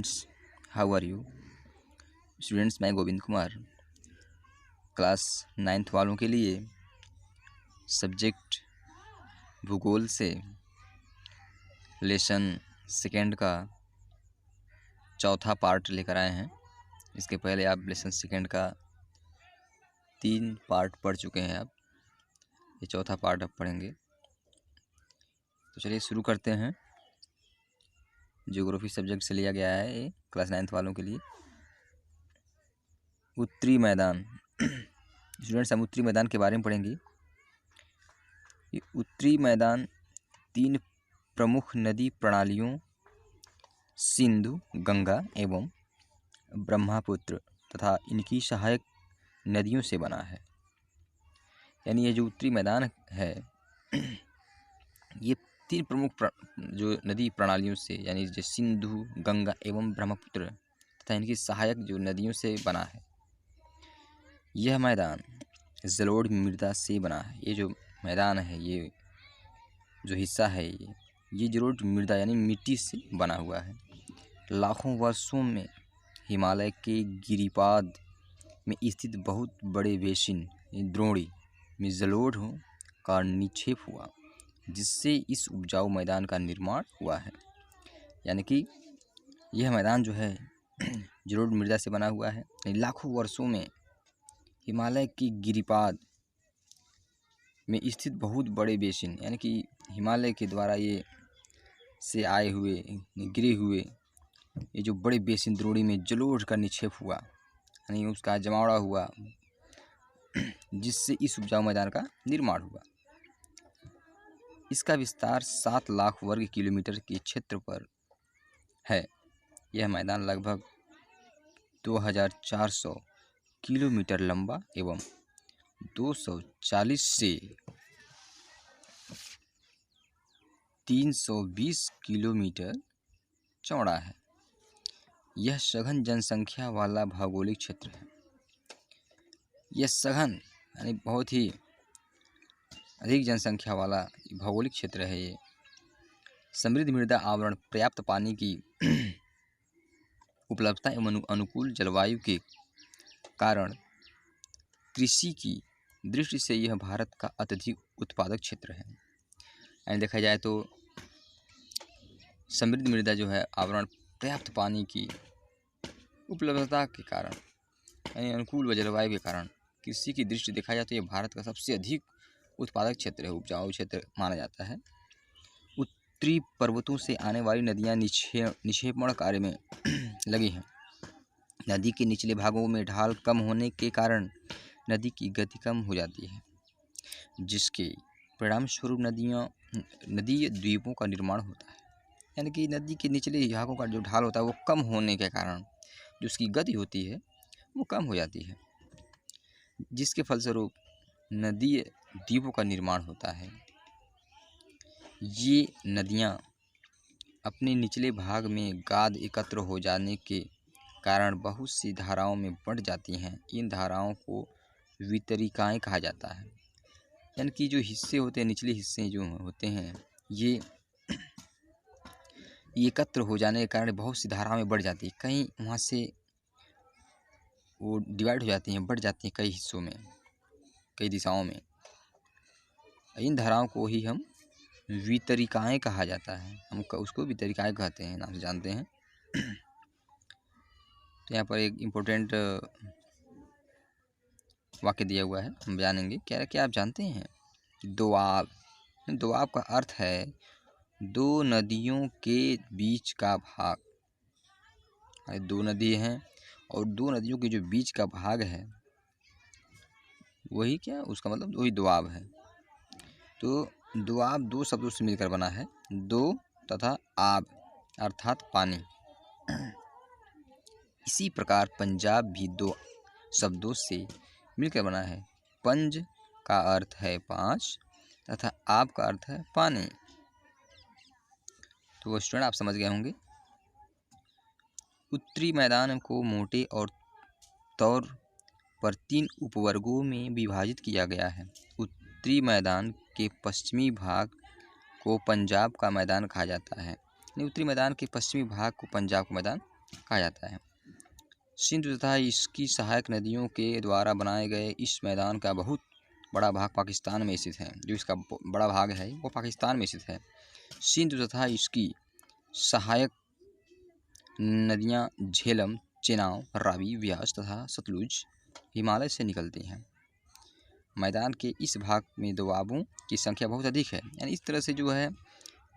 Students, how are you? Students, मैं Govind Kumar class 9th वालों के लिए सब्जेक्ट भूगोल से लेसन 2 का चौथा पार्ट लेकर आए हैं। इसके पहले आप लेसन 2 का 3 पार्ट पढ़ चुके हैं। आप ये चौथा पार्ट अब पढ़ेंगे। तो चलिए शुरू करते हैं। ज्योग्राफी सब्जेक्ट से लिया गया है ये क्लास 9th वालों के लिए। उत्तरी मैदान स्टूडेंट्स, हम उत्तरी मैदान के बारे में पढ़ेंगे। ये उत्तरी मैदान 3 प्रमुख नदी प्रणालियों सिंधु, गंगा एवं ब्रह्मपुत्र तथा इनकी सहायक नदियों से बना है। यानी ये जो उत्तरी मैदान है ये 3 प्रमुख जो नदी प्रणालियों से, यानी जो सिंधु, गंगा एवं ब्रह्मपुत्र तथा इनकी सहायक जो नदियों से बना है। यह मैदान जलोढ़ मृदा से बना है। ये जो मैदान है, ये जो हिस्सा है, ये जलोढ़ मृदा यानी मिट्टी से बना हुआ है। लाखों वर्षों में हिमालय के गिरिपाद में स्थित बहुत बड़े बेसिन द्रोणी में जलोढ़ का निक्षेप हुआ, जिससे इस उपजाऊ मैदान का निर्माण हुआ है। यानी कि यह मैदान जो है जलोढ़ मृदा से बना हुआ है। लाखों वर्षों में हिमालय की गिरिपाद में स्थित बहुत बड़े बेसिन, यानी कि हिमालय के द्वारा ये से आए हुए गिरे हुए ये जो बड़े बेसिन द्रोणी में जलोढ़ का निक्षेप हुआ, यानी उसका जमावड़ा हुआ, जिससे इस उपजाऊ मैदान का निर्माण हुआ। इसका विस्तार 7 लाख वर्ग किलोमीटर के क्षेत्र पर है। यह मैदान लगभग 2400 किलोमीटर लंबा एवं 240 से 320 किलोमीटर चौड़ा है। यह सघन जनसंख्या वाला भौगोलिक क्षेत्र है। यह सघन यानी बहुत ही अधिक जनसंख्या वाला भौगोलिक क्षेत्र है। ये समृद्ध मृदा आवरण, पर्याप्त पानी की उपलब्धता एवं अनुकूल जलवायु के कारण कृषि की दृष्टि से यह भारत का अत्यधिक उत्पादक क्षेत्र है। यानी देखा जाए तो समृद्ध मृदा जो है आवरण, पर्याप्त पानी की उपलब्धता के कारण, यानी अनुकूल जलवायु के कारण कृषि की दृष्टि देखा जाए तो यह भारत का सबसे अधिक उत्पादक क्षेत्र है, उपजाऊ क्षेत्र माना जाता है। उत्तरी पर्वतों से आने वाली नदियाँ निक्षेपण कार्य में लगी हैं। नदी के निचले भागों में ढाल कम होने के कारण नदी की गति कम हो जाती है, जिसके परिणाम स्वरूप नदीय द्वीपों का निर्माण होता है। यानी कि नदी के निचले भागों का जो ढाल होता है वो कम होने के कारण जो उसकी गति होती है वो कम हो जाती है, जिसके फलस्वरूप नदीय द्वीपों का निर्माण होता है। ये नदियाँ अपने निचले भाग में गाद एकत्र हो जाने के कारण बहुत सी धाराओं में बढ़ जाती हैं। इन धाराओं को वितरिकाएँ कहा जाता है। यानी कि जो हिस्से होते हैं, निचले हिस्से जो होते हैं, ये एकत्र हो जाने के कारण बहुत सी धाराओं में बढ़ जाती है। कहीं वहाँ से वो डिवाइड हो जाती हैं, बढ़ जाती हैं कई हिस्सों में, कई दिशाओं में। इन धाराओं को ही हम वितरिकाएँ कहा जाता है। हम उसको वितरिकाएँ कहते हैं, नाम से जानते हैं। तो यहाँ पर एक इम्पोर्टेंट वाक्य दिया हुआ है, हम जानेंगे। क्या आप जानते हैं दोआब? दोआब का अर्थ है 2 नदियों के बीच का भाग। 2 नदी हैं और 2 नदियों के जो बीच का भाग है वही क्या, उसका मतलब वही दोआब है। तो दोआब 2 शब्दों से मिलकर बना है, दो तथा आब अर्थात पानी। इसी प्रकार पंजाब भी 2 शब्दों से मिलकर बना है। पंज का अर्थ है 5 तथा आब का अर्थ है पानी। तो वो स्टूडेंट आप समझ गए होंगे। उत्तरी मैदान को मोटे और तौर पर 3 उपवर्गों में विभाजित किया गया है। उत्तरी मैदान के पश्चिमी भाग को पंजाब का मैदान कहा जाता है। उत्तरी मैदान के पश्चिमी भाग को पंजाब का मैदान कहा जाता है। सिंधु तथा इसकी सहायक नदियों के द्वारा बनाए गए इस मैदान का बहुत बड़ा भाग पाकिस्तान में स्थित है। जो इसका बड़ा भाग है वो पाकिस्तान में स्थित है। सिंधु तथा इसकी सहायक नदियाँ झेलम, चेनाब, रावी, व्यास तथा सतलुज हिमालय से निकलती हैं। मैदान के इस भाग में दोआबों की संख्या बहुत अधिक है। यानी इस तरह से जो है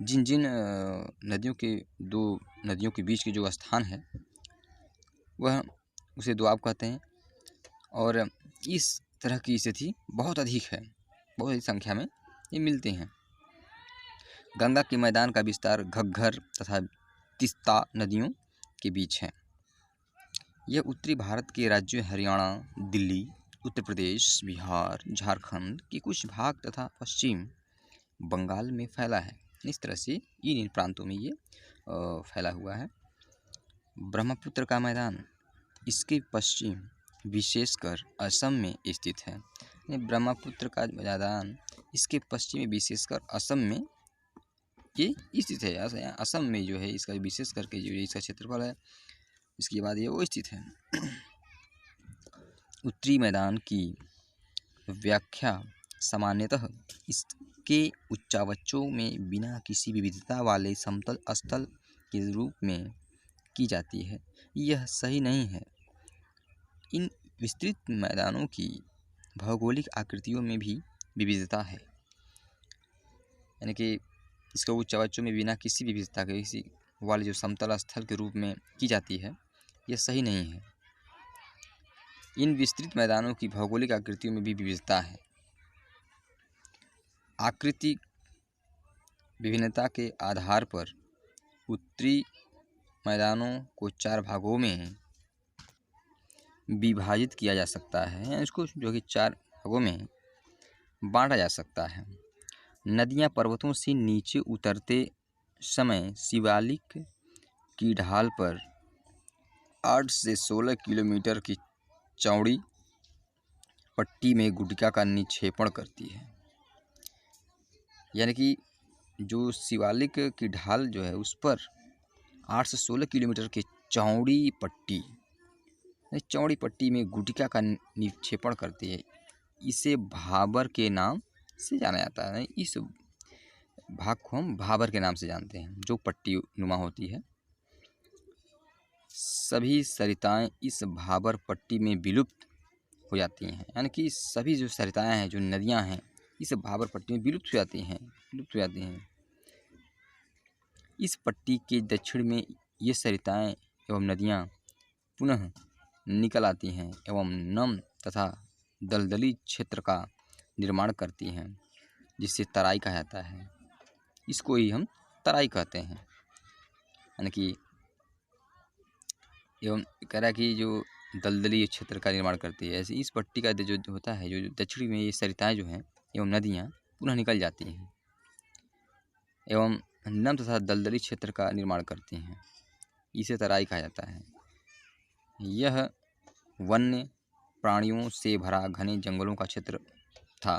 जिन जिन नदियों के दो नदियों के बीच के जो स्थान है वह उसे दोआब कहते हैं। और इस तरह की स्थिति बहुत अधिक है, बहुत अधिक संख्या में ये मिलते हैं। गंगा के मैदान का विस्तार घग्गर तथा तीस्ता नदियों के बीच है। यह उत्तरी भारत के राज्यों हरियाणा, दिल्ली, उत्तर प्रदेश, बिहार, झारखंड के कुछ भाग तथा पश्चिम बंगाल में फैला है। इस तरह से इन प्रांतों में ये फैला हुआ है। ब्रह्मपुत्र का मैदान इसके पश्चिम विशेषकर असम में स्थित है। ब्रह्मपुत्र का मैदान इसके पश्चिम विशेषकर असम में ये स्थित है। असम में जो है इसका विशेष करके जो इसका क्षेत्रफल है, इसके बाद ये वो स्थित है। उत्तरी मैदान की व्याख्या सामान्यतः इसके उच्चावचों में बिना किसी विविधता वाले समतल स्थल के रूप में की जाती है। यह सही नहीं है। इन विस्तृत मैदानों की भौगोलिक आकृतियों में भी विविधता है। यानी कि इसके उच्चावचों में बिना किसी विविधता के किसी वाले जो समतल स्थल के रूप में की जाती है, यह सही नहीं है। इन विस्तृत मैदानों की भौगोलिक आकृतियों में भी विविधता है। आकृतिक विभिन्नता के आधार पर उत्तरी मैदानों को 4 भागों में विभाजित किया जा सकता है। इसको जो कि 4 भागों में बांटा जा सकता है। नदियाँ पर्वतों से नीचे उतरते समय शिवालिक की ढाल पर 8 से 16 किलोमीटर की चौड़ी पट्टी में गुटिका का निक्षेपण करती है। यानी कि जो शिवालिक की ढाल जो है उस पर 8 से 16 किलोमीटर की चौड़ी पट्टी में गुटिका का निक्षेपण करती है। इसे भाबर के नाम से जाना जाता है। इस भाग को हम भाबर के नाम से जानते हैं, जो पट्टी नुमा होती है। सभी सरिताएं इस भाबर पट्टी में विलुप्त हो जाती हैं। यानी कि सभी जो सरिताएं हैं, जो नदियां हैं, इस भाबर पट्टी में विलुप्त हो जाती हैं। इस पट्टी के दक्षिण में ये सरिताएं एवं नदियां पुनः निकल आती हैं एवं नम तथा दलदली क्षेत्र का निर्माण करती हैं, जिससे तराई कहा जाता है। इसको ही हम तराई कहते हैं। यानी कि एवं कह रहा है कि जो दलदली क्षेत्र का निर्माण करती है, ऐसे इस पट्टी का जो होता है, जो दक्षिण में ये सरिताएं जो हैं एवं नदियाँ पुनः निकल जाती हैं एवं नम तथा दलदली क्षेत्र का निर्माण करती हैं। इसे तराई कहा जाता है। यह वन्य प्राणियों से भरा घने जंगलों का क्षेत्र था।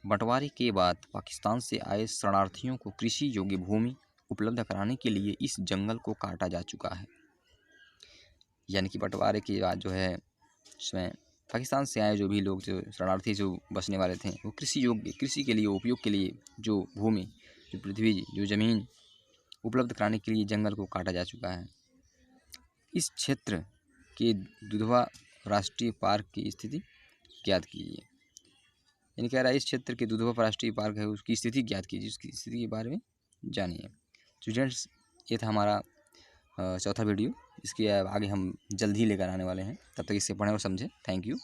बंटवारे के बाद पाकिस्तान से आए शरणार्थियों को कृषि योग्य भूमि उपलब्ध कराने के लिए इस जंगल को काटा जा चुका है। यानी कि बंटवारे के बाद जो है इसमें पाकिस्तान से आए जो भी लोग, जो शरणार्थी जो बसने वाले थे, वो कृषि के लिए उपयोग के लिए जो भूमि, जो पृथ्वी, जो ज़मीन उपलब्ध कराने के लिए जंगल को काटा जा चुका है। इस क्षेत्र के दुधवा राष्ट्रीय पार्क की स्थिति ज्ञात कीजिए। यानी कह रहा है इस क्षेत्र के दुधवा राष्ट्रीय पार्क है, उसकी स्थिति ज्ञात कीजिए, उसकी स्थिति के बारे में जानिए। स्टूडेंट्स, ये था हमारा चौथा वीडियो। इसके आगे हम जल्द ही लेकर आने वाले हैं। तब तक इसे पढ़ें और समझें। Thank you.